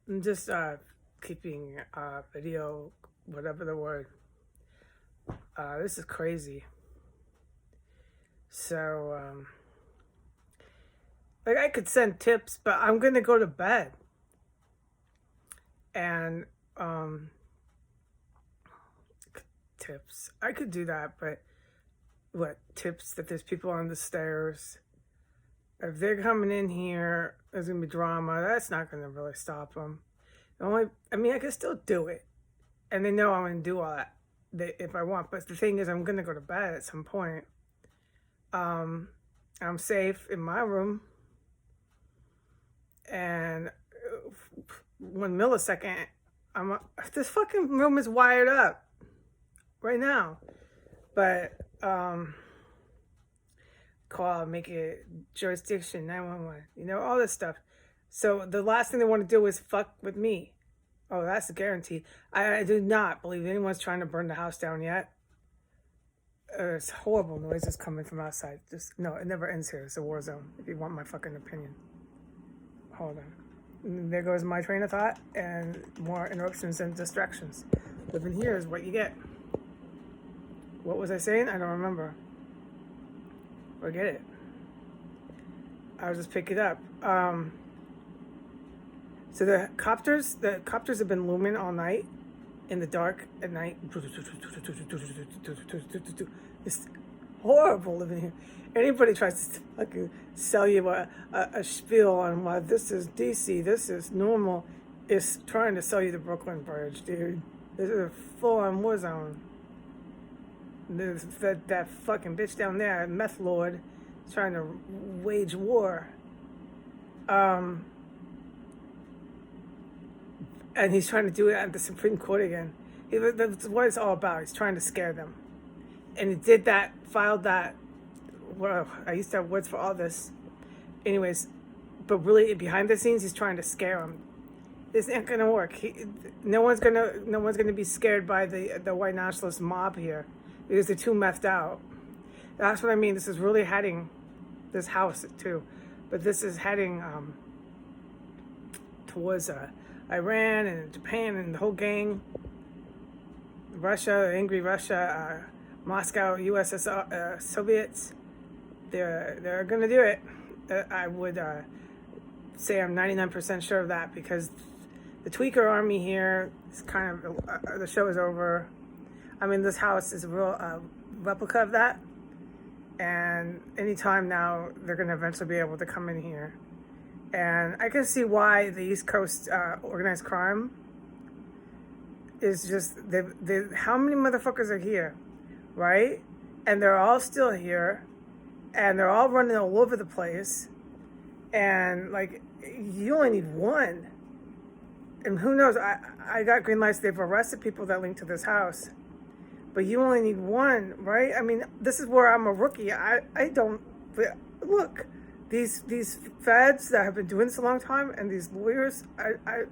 I'm just keeping video, whatever the word. This is crazy. So, like, I could send tips, but I'm gonna go to bed. And tips, I could do that, but what tips? That there's people on the stairs. If they're coming in here, there's gonna be drama. That's not gonna really stop them. I mean, I can still do it, and they know I'm gonna do all that if I want. But the thing is, I'm gonna go to bed at some point. Um, I'm safe in my room, and 1 millisecond, this fucking room is wired up right now. But call, make it jurisdiction 911. All this stuff. So the last thing they want to do is fuck with me. Oh, that's a guarantee. I do not believe anyone's trying to burn the house down yet. There's horrible noises coming from outside. Just no, it never ends here. It's a war zone. If you want my fucking opinion, hold on. And there goes my train of thought, and more interruptions and distractions. Living here is what you get. What was I saying? I don't remember. Forget it. I'll just pick it up. So the copters have been looming all night, in the dark at night. It's horrible living here. Anybody tries to fucking sell you a spiel on why this is DC, this is normal, is trying to sell you the Brooklyn Bridge, dude. This is a full-on war zone. There's that fucking bitch down there, meth lord, trying to wage war. And he's trying to do it at the Supreme Court again. That's what it's all about. He's trying to scare them. And he did that, filed that. Well, I used to have words for all this. Anyways, but really behind the scenes, he's trying to scare them. This ain't gonna work. No one's gonna be scared by the white nationalist mob here, because they're too methed out. That's what I mean. This is really heading, this house too, but this is heading towards Iran and Japan and the whole gang. Russia, angry Russia, Moscow, USSR, Soviets. They're gonna do it. I would say I'm 99% sure of that, because the tweaker army here is kind of the show is over. I mean, this house is a real replica of that. And anytime now, they're going to eventually be able to come in here. And I can see why the East Coast organized crime is just, how many motherfuckers are here, right? And they're all still here. And they're all running all over the place. And, like, you only need one. And who knows, I got green lights. They've arrested people that link to this house. But you only need one, right? I mean, this is where I'm a rookie. I don't look, these feds that have been doing this a long time, and these lawyers, I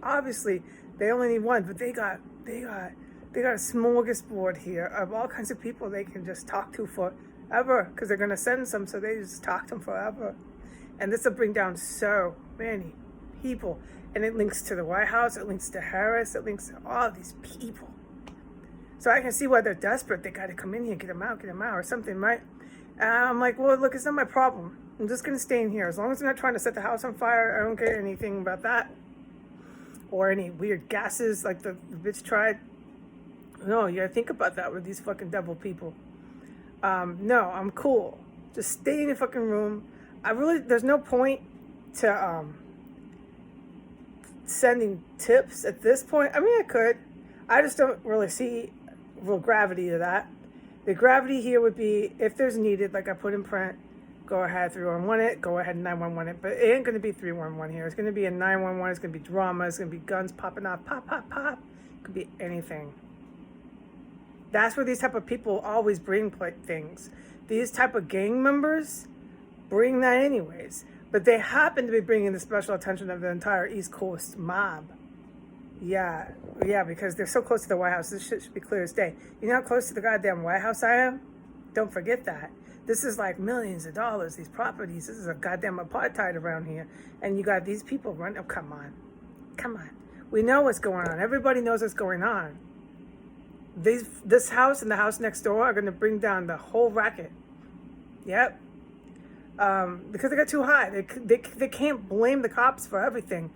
obviously they only need one, but they got a smorgasbord here of all kinds of people they can just talk to forever, because they're gonna sentence them, so they just talk to them forever. And this will bring down so many people, and it links to the White House, it links to Harris, it links to all these people. So I can see why they're desperate. They got to come in here, get them out, or something, right? And I'm like, well, look, it's not my problem. I'm just going to stay in here. As long as they're not trying to set the house on fire, I don't care anything about that. Or any weird gases like the bitch tried. No, you got to think about that with these fucking devil people. No, I'm cool. Just stay in your fucking room. There's no point to sending tips at this point. I mean, I could. I just don't really see real gravity to that. The gravity here would be, if there's needed, like I put in print, go ahead 311 it, go ahead 911 it, but it ain't going to be 311 here. It's going to be a 911, it's going to be drama, it's going to be guns popping off, pop, pop, pop. It could be anything. That's where these type of people always bring things. These type of gang members bring that anyways, but they happen to be bringing the special attention of the entire East Coast mob. Yeah, because they're so close to the White House. This shit should be clear as day. You know how close to the goddamn White House I am? Don't forget that. This is like millions of dollars, these properties. This is a goddamn apartheid around here. And you got these people running. Oh, come on. Come on. We know what's going on. Everybody knows what's going on. This house and the house next door are going to bring down the whole racket. Yep. Because they got too high. They can't blame the cops for everything.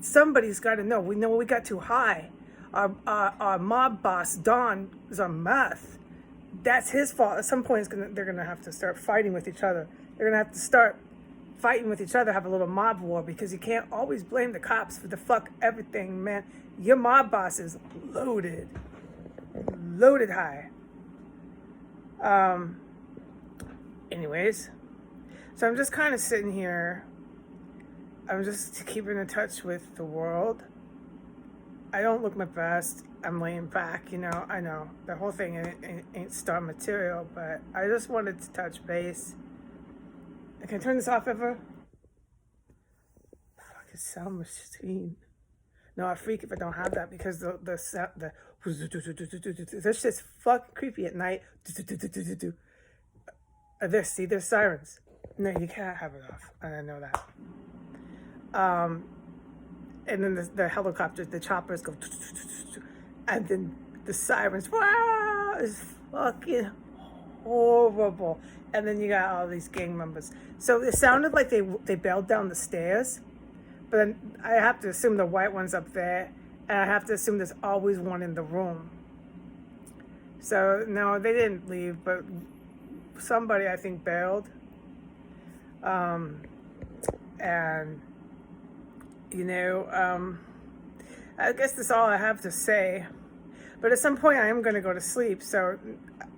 Somebody's got to know. We know we got too high. Our mob boss, Don, is on meth. That's his fault. At some point, they're going to have to start fighting with each other. They're going to have to start fighting with each other, have a little mob war, because you can't always blame the cops for the fuck everything, man. Your mob boss is loaded high. Anyways, so I'm just kind of sitting here. I'm just keeping in touch with the world. I don't look my best. I'm laying back, I know the whole thing ain't star material, but I just wanted to touch base. Can I turn this off ever? Fucking sound machine. No, I freak if I don't have that, because the this shit's fucking creepy at night. There's sirens. No, you can't have it off. I know that. And then the helicopters, the choppers go, and then the sirens. Wow, it's fucking horrible. And then you got all these gang members. So it sounded like they bailed down the stairs, but then I have to assume the white one's up there, and I have to assume there's always one in the room. So no, they didn't leave, but somebody I think bailed. And I guess that's all I have to say. But at some point I am going to go to sleep. So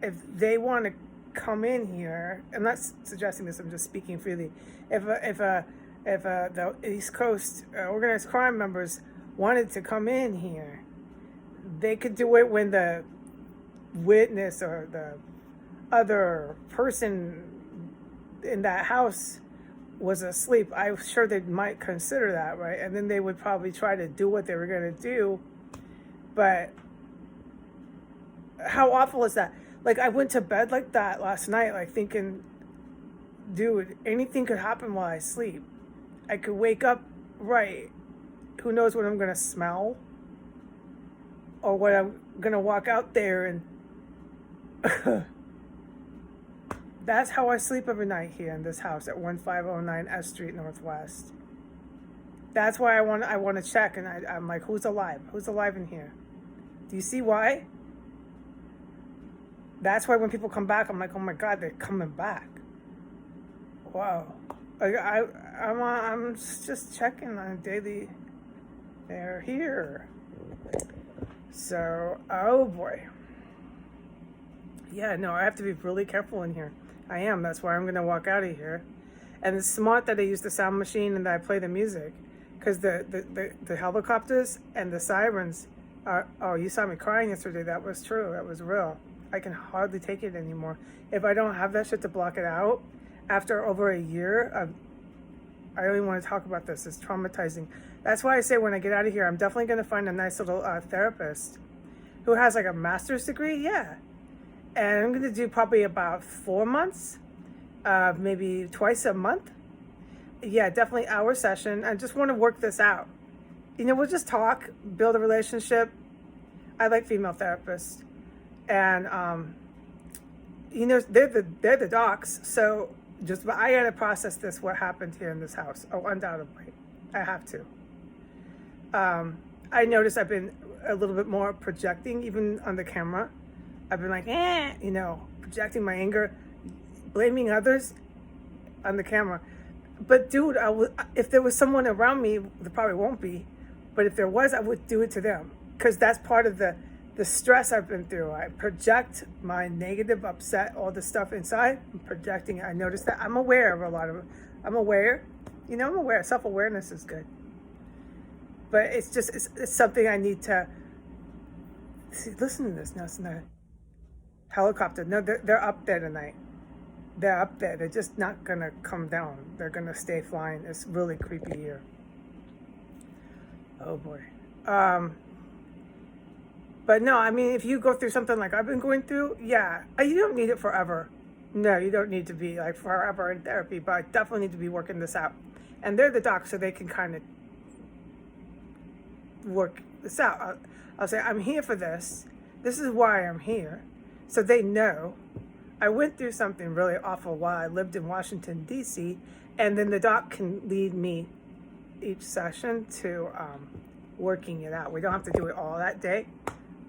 if they want to come in here, I'm not suggesting this, I'm just speaking freely. If the East Coast organized crime members wanted to come in here, they could do it when the witness or the other person in that house was asleep. I'm sure they might consider that, right? And then they would probably try to do what they were going to do. But how awful is that? Like, I went to bed like that last night, like thinking, dude, anything could happen while I sleep. I could wake up, right? Who knows what I'm going to smell? Or what I'm going to walk out there and... That's how I sleep every night here in this house at 1509 S Street Northwest. That's why I want to check, and I'm like, who's alive? Who's alive in here? Do you see why? That's why when people come back, I'm like, oh my God, they're coming back. Wow. I'm just checking on a daily. They're here. So, oh boy. Yeah, no, I have to be really careful in here. I am. That's why I'm going to walk out of here. And it's smart that I use the sound machine and that I play the music. Because the helicopters and the sirens are... Oh, you saw me crying yesterday. That was true. That was real. I can hardly take it anymore. If I don't have that shit to block it out, after over a year, I don't even want to talk about this. It's traumatizing. That's why I say when I get out of here, I'm definitely going to find a nice little therapist who has like a master's degree. Yeah. And I'm going to do probably about 4 months, maybe twice a month. Yeah, definitely hour session. I just want to work this out. We'll just talk, build a relationship. I like female therapists. And, they're the docs. So I got to process what happened here in this house. Oh, undoubtedly. I have to. I noticed I've been a little bit more projecting, even on the camera. I've been like, projecting my anger, blaming others on the camera. But dude, if there was someone around me, there probably won't be. But if there was, I would do it to them. Because that's part of the stress I've been through. I project my negative, upset, all the stuff inside. I'm projecting it. I noticed that. I'm aware of a lot of it. I'm aware. I'm aware. Self-awareness is good. But it's just, it's something I need to... See, listen to this now. It's not... Helicopter. No, they're up there tonight. They're up there. They're just not going to come down. They're going to stay flying. It's really creepy here. Oh, boy. But no, I mean, if you go through something like I've been going through, yeah, you don't need it forever. No, you don't need to be like forever in therapy, but I definitely need to be working this out. And they're the docs, so they can kind of work this out. I'll say, I'm here for this. This is why I'm here. So they know. I went through something really awful while I lived in Washington, D.C., and then the doc can lead me each session to working it out. We don't have to do it all that day.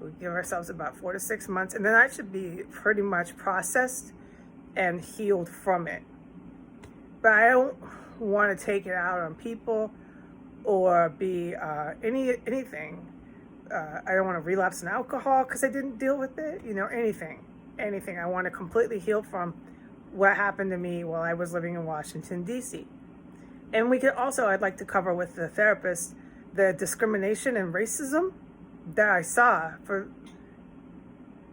We give ourselves about 4 to 6 months, and then I should be pretty much processed and healed from it. But I don't want to take it out on people or be anything. I don't want to relapse in alcohol because I didn't deal with it. Anything. I want to completely heal from what happened to me while I was living in Washington, D.C. And we could also, I'd like to cover with the therapist, the discrimination and racism that I saw for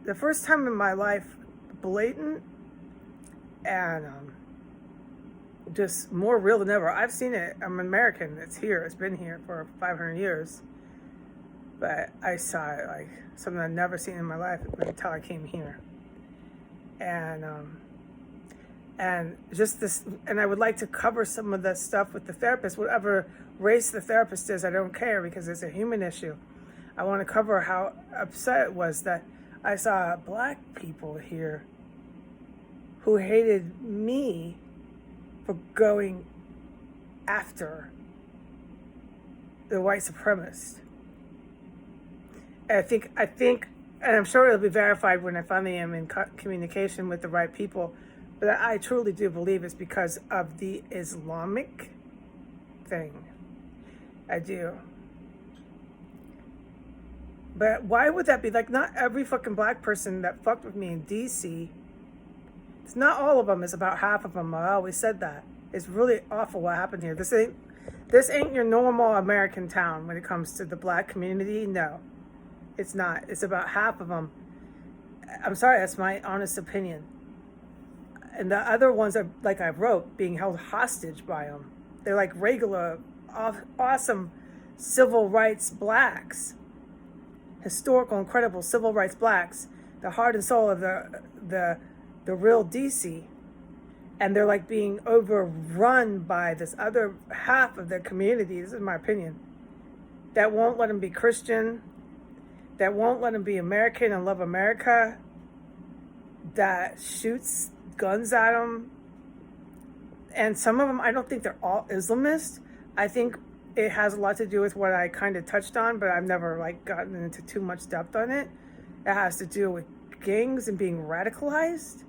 the first time in my life, blatant and just more real than ever. I've seen it. I'm American. It's here. It's been here for 500 years. But I saw it like something I'd never seen in my life until I came here. And just this, and I would like to cover some of the stuff with the therapist, whatever race the therapist is. I don't care because it's a human issue. I want to cover how upset it was that I saw black people here who hated me for going after the white supremacist. And I think, and I'm sure it'll be verified when I finally am in communication with the right people, but I truly do believe it's because of the Islamic thing. I do. But why would that be? Like, not every fucking black person that fucked with me in DC, it's not all of them, it's about half of them. I always said that. It's really awful what happened here. This ain't your normal American town when it comes to the black community. No, it's not. It's about half of them. I'm sorry, that's my honest opinion. And the other ones are, like I wrote, being held hostage by them. They're like regular, awesome civil rights blacks. Historical, incredible civil rights blacks. The heart and soul of the real DC. And they're like being overrun by this other half of the community. This is my opinion. That won't let them be Christian. That won't let them be American and love America. That shoots guns at them. And some of them, I don't think they're all Islamist. I think it has a lot to do with what I kind of touched on, but I've never like gotten into too much depth on it. It has to do with gangs and being radicalized.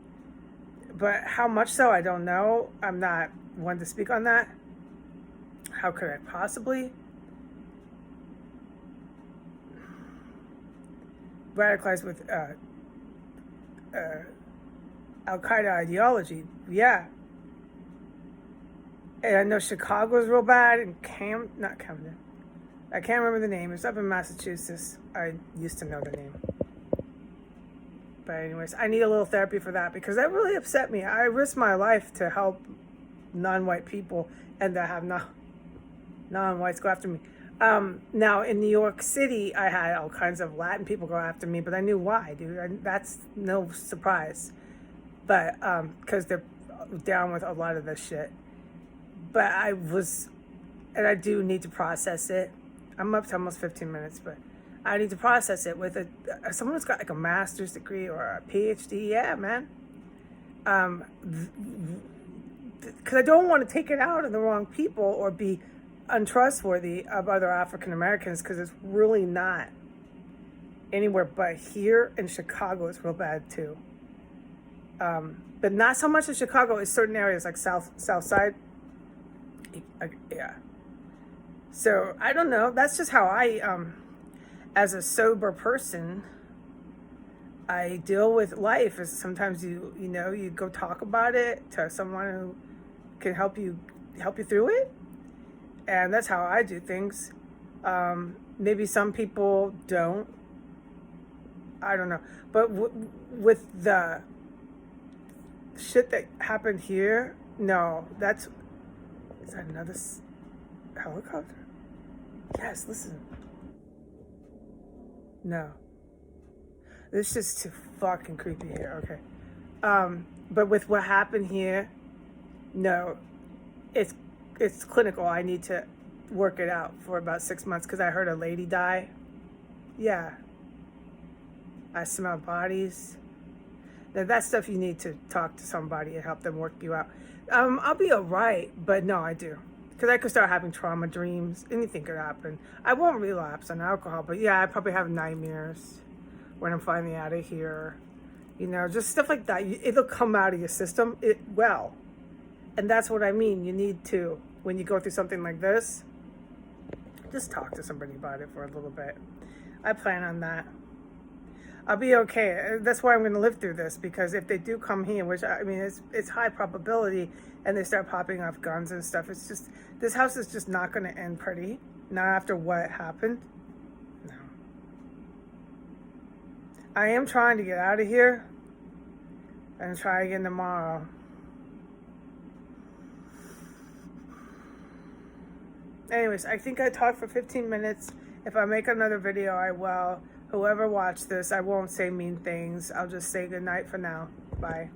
But how much so, I don't know. I'm not one to speak on that. How could I possibly? Radicalized with Al-Qaeda ideology, yeah. And I know Chicago's real bad, and not Camden. I can't remember the name. It's up in Massachusetts. I used to know the name. But anyways, I need a little therapy for that because that really upset me. I risked my life to help non-white people and to have non-whites go after me. Now, in New York City, I had all kinds of Latin people go after me, but I knew why, dude. That's no surprise. But, because they're down with a lot of this shit. But and I do need to process it. I'm up to almost 15 minutes, but I need to process it with someone who's got like a master's degree or a PhD. Yeah, man. Because I don't want to take it out on the wrong people or be untrustworthy of other African Americans, because it's really not anywhere but here in Chicago. It's real bad too. But not so much in Chicago. It's certain areas like South Side. Yeah. So I don't know. That's just how I, as a sober person, I deal with life. Is sometimes you go talk about it to someone who can help you through it, and that's how I do things. Maybe some people don't. I don't know, but with the shit that happened here, no, is that another helicopter? Yes, listen. No. This is too fucking creepy here, okay. But with what happened here, no. It's clinical. I need to work it out for about 6 months because I heard a lady die. Yeah. I smell bodies. Now, that's stuff you need to talk to somebody and help them work you out. I'll be all right, but no, I do. Because I could start having trauma dreams. Anything could happen. I won't relapse on alcohol, but yeah, I probably have nightmares when I'm finally out of here. You know, just stuff like that. It'll come out of your system. And that's what I mean. You need to, when you go through something like this, just talk to somebody about it for a little bit. I plan on that. I'll be okay. That's why I'm going to live through this, because if they do come here, which I mean, it's high probability, and they start popping off guns and stuff, it's just, this house is just not going to end pretty. Not after what happened. No. I am trying to get out of here and try again tomorrow. Anyways, I think I talked for 15 minutes. If I make another video, I will. Whoever watched this, I won't say mean things. I'll just say goodnight for now. Bye.